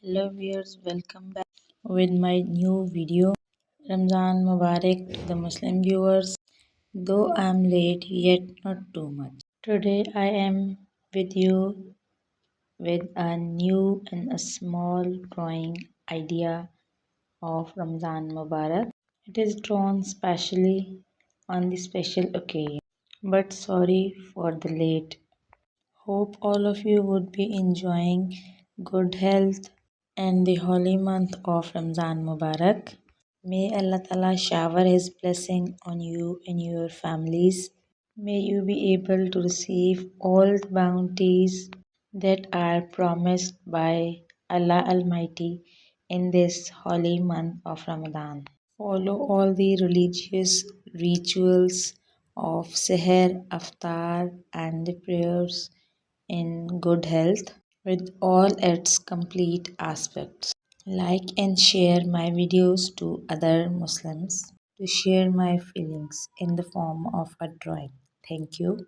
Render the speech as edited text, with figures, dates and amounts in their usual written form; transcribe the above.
Hello viewers, welcome back with my new video. Ramadan Mubarak to the Muslim viewers. Though I am late, yet not too much. Today I am with you with a new and a small drawing idea of Ramadan Mubarak. It is drawn specially on the special occasion. But sorry for the late. Hope all of you would be enjoying good health and the holy month of Ramadan Mubarak. May Allah Ta'ala shower His blessing on you and your families. May you be able to receive all the bounties that are promised by Allah Almighty in this holy month of Ramadan. Follow all the religious rituals of Seher, Aftar, and the prayers in good health with all its complete aspects. Like and share my videos to other Muslims to share my feelings in the form of a drawing. Thank you.